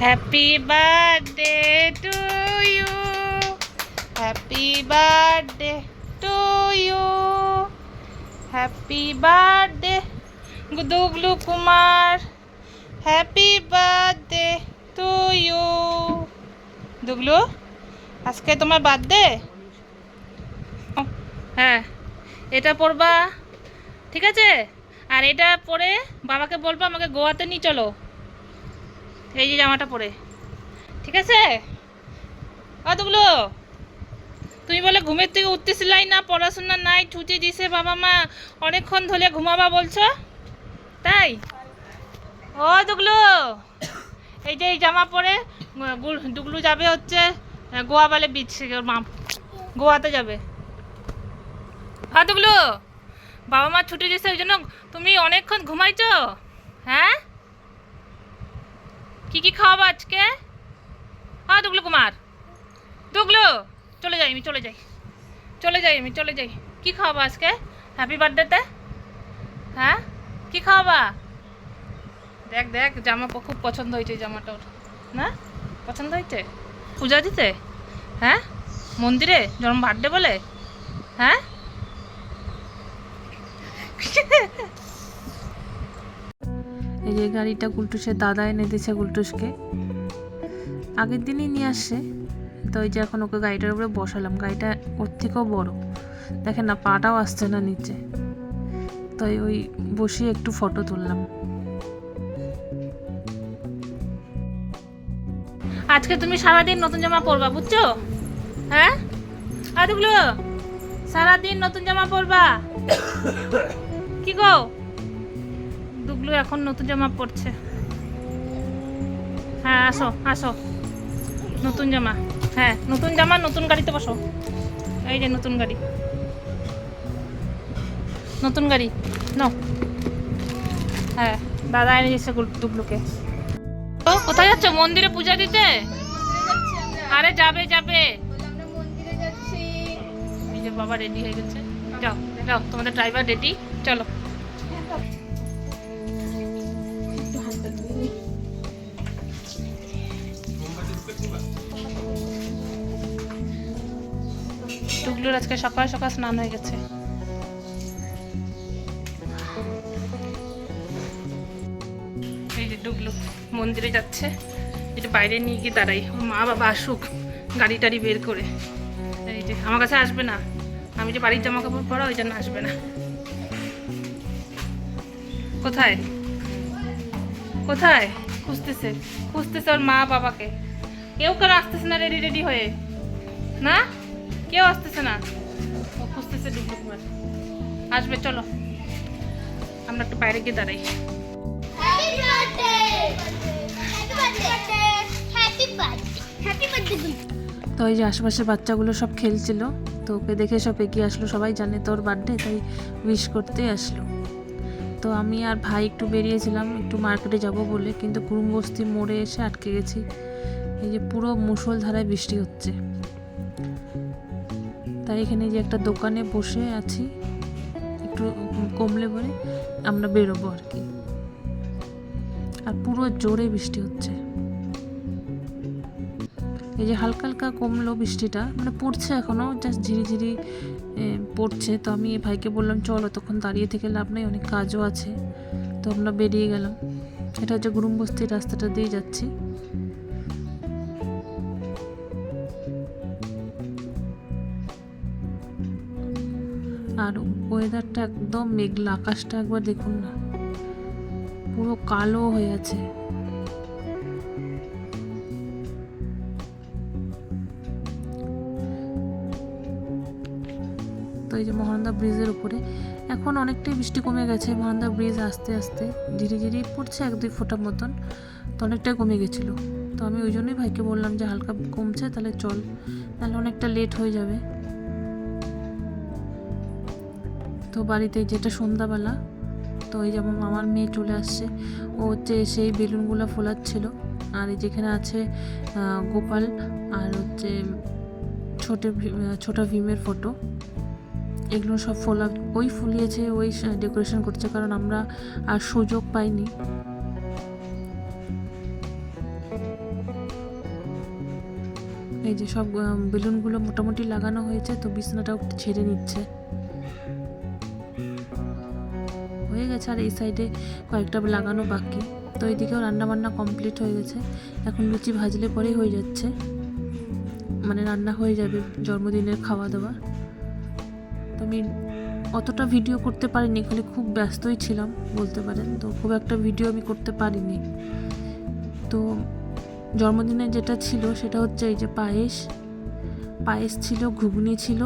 Happy birthday to you, happy birthday to you, happy birthday Duglu Kumar, happy birthday to you. Duglu, আজকে তোমার birthday? হ্যাঁ, এটা পরবা, ঠিক আছে? আর এটা পরে বাবাকে বলবো আমাকে গোয়াতে নিয়ে চলো, এই যে জামাটা পরে, ঠিক আছে? দুগলু, তুমি বলে ঘুমের থেকে উঠতেছিলাই না, পড়াশোনা নাই, ছুটি দিছে বাবা মা, অনেকক্ষণ ধরে ঘুমাবা বলছো, তাই? দুগলু, এই যে এই জামা পরে দুগলু যাবে হচ্ছে গোয়া বলে বিচ, মা গোয়াতে যাবে। দুগলু, বাবা মা ছুটি দিছে ওই জন্য তুমি অনেকক্ষণ ঘুমাইছো? হ্যাঁ, কি খাওয়াবো আজকে? দুগলু কুমার, দুগলু, চলে যাই আমি, চলে যাই। কি খাওয়াবো আজকে হ্যাপি বার্থডেতে? হ্যাঁ, কি খাওয়াবা? দেখ দেখ, জামা খুব পছন্দ হয়েছে, জামাটা ওর না? পছন্দ হয়েছে? পূজা দিতে? হ্যাঁ, মন্দিরে জন্ম বার্থডে বলে? হ্যাঁ, এই যে গাড়িটা গুলটুসের দাদা এনে দিয়েছে গুলটুসকে, আগের দিনই নিয়ে আসছে। তো ওই যে এখন ওকে গাড়িটার উপরে বসালাম, গাড়িটা ওর থেকেও বড়, দেখেন না পাটাও আসছে না নিচে, তাই ওই বসিয়ে একটু ফটো তুললাম। আজকে তুমি সারাদিন নতুন জামা পরবা, বুঝছো? হ্যাঁ, দুগলু, সারাদিন নতুন জামা পরবা। কি গো, দুগলু এখন নতুন জামা পরছে। হ্যাঁ, আসো আসো, নতুন জামা, হ্যাঁ নতুন জামা, নতুন গাড়িতে বসো। এই যে নতুন গাড়ি, নতুন গাড়ি নাও। হ্যাঁ, দাদা এনে দিয়েছে দুগলুকে। কোথায় যাচ্ছ? মন্দিরে পূজা দিতে? আরে যাবে যাবে, এই যে বাবা রেডি হয়ে গেছে, যাও যাও, তোমাদের ড্রাইভার রেডি, চলো। টুগলুর আজকে সকাল সকাল স্নান হয়ে গেছে। এই যে টুগলু মন্দিরে যাচ্ছে, এটা বাইরে নিয়ে গিয়ে দাঁড়াই, মা বাবা আসুক গাড়ি টাড়ি বের করে। এই যে আমার কাছে আসবে না, আমি যে বাড়ির জামা কাপড় পরা, ওই জন্য আসবে না। কোথায় কোথায় খুঁজতেছে, খুঁজতেছে ওর মা বাবাকে। কেউ কেন আসতেছে না রেডি রেডি হয়ে? না, কেউ আসতেছে না, ও খুঁজতেছে ডুবডুব করে। আসবে, চলো আমরা একটু বাইরে গিয়ে দাঁড়াই। তো এই যে আশেপাশের বাচ্চাগুলো সব খেলছিল, তো ওকে দেখে সব এগিয়ে আসলো, সবাই জানে তোর বার্থডে, তাই উইশ করতে আসলো। তো আমি আর ভাই একটু বেরিয়েছিলাম একটু মার্কেটে যাব বলে, কিন্তু কুরুমবস্তি মোড়ে এসে আটকে গেছি। এই যে পুরো মুষলধারায় বৃষ্টি হচ্ছে, তাই এখানে যে একটা দোকানে বসে আছি, একটু কমলে পরে আমরা বেরোবো আর কি। আর পুরো জোরে বৃষ্টি হচ্ছে, এই যে হালকা হালকা কমলো বৃষ্টিটা, মানে পড়ছে এখনো, জাস্ট ঝিরিঝিরি পড়ছে। তো আমি ভাইকে বললাম চলো, তখন দাঁড়িয়ে থেকে লাভ নেই, অনেক কাজও আছে। তো আমরা বেরিয়ে গেলাম, এটা হচ্ছে কুরুমবস্তির রাস্তাটা দিয়ে যাচ্ছি। আর ওয়েদারটা একদম মেঘলা, আকাশটা একবার দেখুন না, পুরো কালো হয়ে আছে। তো এই যে মহানন্দা ব্রিজের উপরে এখন অনেকটাই বৃষ্টি কমে গেছে, মহানন্দা ব্রিজ আস্তে আস্তে ধীরে ধীরে পড়ছে, 1-2 ফোঁটা মতন, তো অনেকটাই কমে গেছিলো। তো আমি ওই জন্যই ভাইকে বললাম যে হালকা কমছে তাহলে চল, নাহলে অনেকটা লেট হয়ে যাবে। তো বাড়িতে যেটা সন্ধ্যাবেলা, তো এই যেমন আমার মেয়ে চলে আসছে, ও হচ্ছে সেই বেলুনগুলো ফোলাচ্ছিল। আর এই যেখানে আছে গোপাল, আর হচ্ছে ছোট ভীমের ফটো, এগুলো সব ওই ফুলিয়েছে, ওই ডেকোরেশন করছে, কারণ আমরা আর সুযোগ পাইনি। এই যে সব বেলুনগুলো মোটামুটি লাগানো হয়েছে, তো বিছানাটাও ছেড়ে নিচ্ছে, হয়ে গেছে। আর এই সাইডে কয়েকটা লাগানো বাকি। তো এইদিকেও রান্নাবান্না কমপ্লিট হয়ে গেছে, এখন লুচি ভাজলে পরেই হয়ে যাচ্ছে, মানে রান্না হয়ে যাবে জন্মদিনের খাওয়া দাওয়া। তো আমি অতটা ভিডিও করতে পারিনি, খালি খুব ব্যস্তই ছিলাম বলতে পারেন, তো খুব একটা ভিডিও আমি করতে পারিনি। তো জন্মদিনে যেটা ছিল সেটা হচ্ছে এই যে পায়েস ছিল, ঘুগনি ছিল,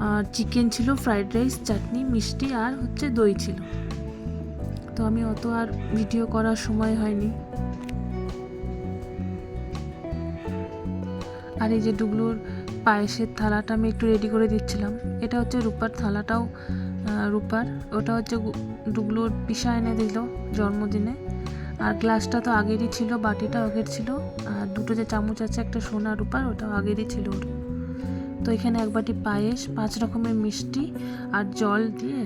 আর চিকেন ছিল, ফ্রাইড রাইস, চাটনি, মিষ্টি, আর হচ্ছে দই ছিল। তো আমি অত আর ভিডিও করার সময় হয়নি। আর এই যে ডুগলুর পায়েসের থালাটা আমি একটু রেডি করে দিচ্ছিলাম। এটা হচ্ছে রূপার থালাটাও রূপার, ওটা হচ্ছে ডুগলুর পিসা এনে দিল জন্মদিনে। আর গ্লাসটা তো আগেরই ছিল, বাটিটা আগের ছিল, আর দুটো যে চামচ আছে একটা সোনা রূপার, ওটাও আগেরই ছিল ওর। তো এখানে এক বাটি পায়েস, 5 রকমের মিষ্টি আর জল দিয়ে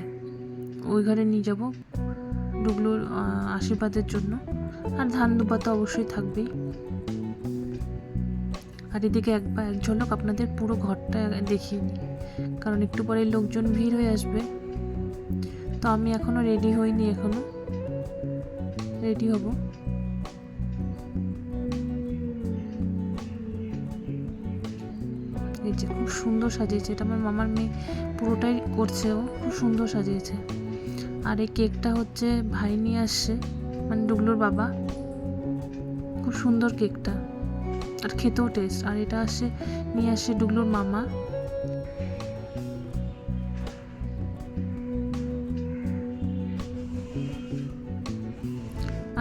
ওই ঘরে নিয়ে যাব ডুগলুর আশীর্বাদের জন্য। আর ধান দুপা তো অবশ্যই থাকবেই। আর এদিকে এক ঝলক আপনাদের পুরো ঘরটা দেখিয়ে নিই, কারণ একটু পরে লোকজন ভিড় হয়ে আসবে। তো আমি এখনও রেডি হইনি, এখনও রেডি হব। এই যে খুব সুন্দর সাজিয়েছে, এটা আমার মামার মেয়ে পুরোটাই করছে, ও খুব সুন্দর সাজিয়েছে। আর এই কেকটা হচ্ছে ভাই নিয়ে আসছে, মানে ডুগলুর বাবা, খুব সুন্দর কেকটা, আর খেতেও টেস্ট। আর এটা নিয়ে আসছে ডুগলুর মামা।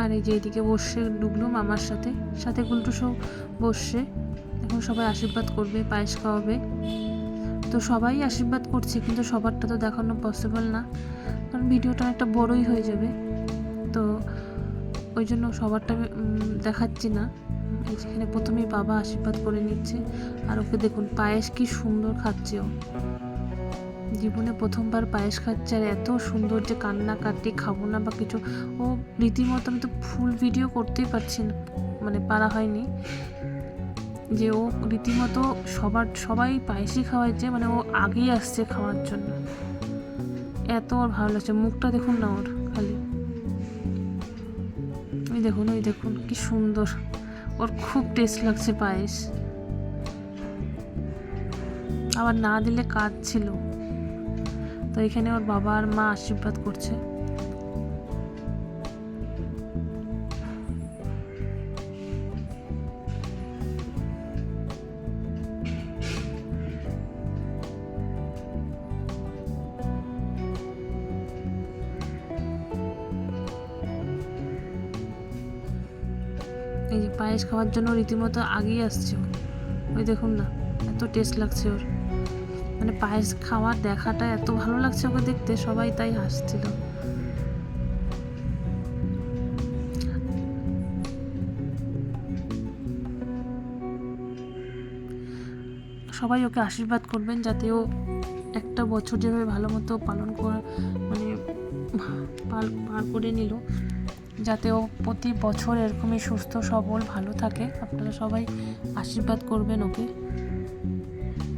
আর এই যে এদিকে বসছে ডুগলু মামার সাথে গুলটু সব বসছে। এখন সবাই আশীর্বাদ করবে, পায়েস খাওয়াবে। তো সবাই আশীর্বাদ করছে, কিন্তু সবারটা তো দেখানো পসিবল না, কারণ ভিডিওটা একটা বড়ই হয়ে যাবে। তো ওই জন্য সবারটা দেখাচ্ছি না। এই যেখানে প্রথমেই বাবা আশীর্বাদ করে নিচ্ছে, আর ওকে দেখুন পায়েস কি সুন্দর খাচ্ছে, ও জীবনে প্রথমবার পায়েস খাচ্ছে, আর এত সুন্দর যে কান্নাকাটি খাবো না বা কিছু, ও রীতিমতো, আমি তো ফুল ভিডিও করতেই পারছি না, মানে পারা হয়নি, যে ও রীতিমতো সবাই পায়েসই খাওয়াচ্ছে, মানে ও আগেই আসছে খাওয়ার জন্য, এত ওর ভালো লাগছে। মুখটা দেখুন না ওর, খালি ওই দেখুন কি সুন্দর, ওর খুব টেস্ট লাগছে পায়েস। আবার না দিলে কাজ ছিল। তো এখানে ওর বাবা আর মা আশীর্বাদ করছে। এই যে পায়েস খাওয়ার জন্য রীতিমতো আগেই আসছে, ওই দেখুন না এত টেস্ট লাগছে ওর, মানে পায়েস খাওয়ার দেখাটা এত ভালো লাগছে ওকে দেখতে, সবাই তাই হাসছিল। সবাই ওকে আশীর্বাদ করবেন যাতে ও একটা বছর যেভাবে ভালো মতো পালন করে, মানে পার করে নিল, যাতে ও প্রতি বছর এরকমই সুস্থ সবল ভালো থাকে। আপনারা সবাই আশীর্বাদ করবেন ওকে,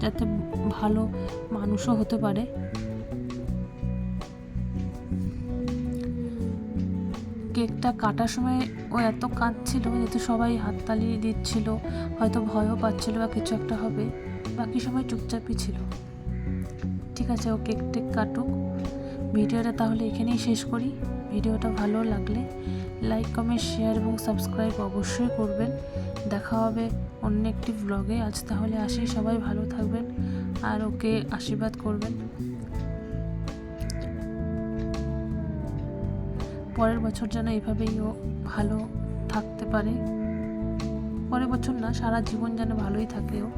যাতে ভালো মানুষও হতে পারে। কেকটা কাটার সময় ও এত কাঁদছিল, যাতে সবাই হাততালি দিচ্ছিল, হয়তো ভয়ও পাচ্ছিল বা কিছু একটা হবে, বাকি সবাই চুপচাপই ছিল। ঠিক আছে, ও কেক টেক কাটুক। ভিডিওটা তাহলে এখানেই শেষ করি। ভিডিওটা ভালো লাগলে লাইক, কমেন্ট, শেয়ার এবং সাবস্ক্রাইব অবশ্যই করবেন। দেখা হবে অন্য একটি ব্লগে। আজ তাহলে আসি, সবাই ভালো থাকবেন আর ওকে আশীর্বাদ করবেন। পরের বছর যেন এভাবেই ও ভালো থাকতে পারে, পরের বছর না, সারা জীবন যেন ভালোই থাকে ও।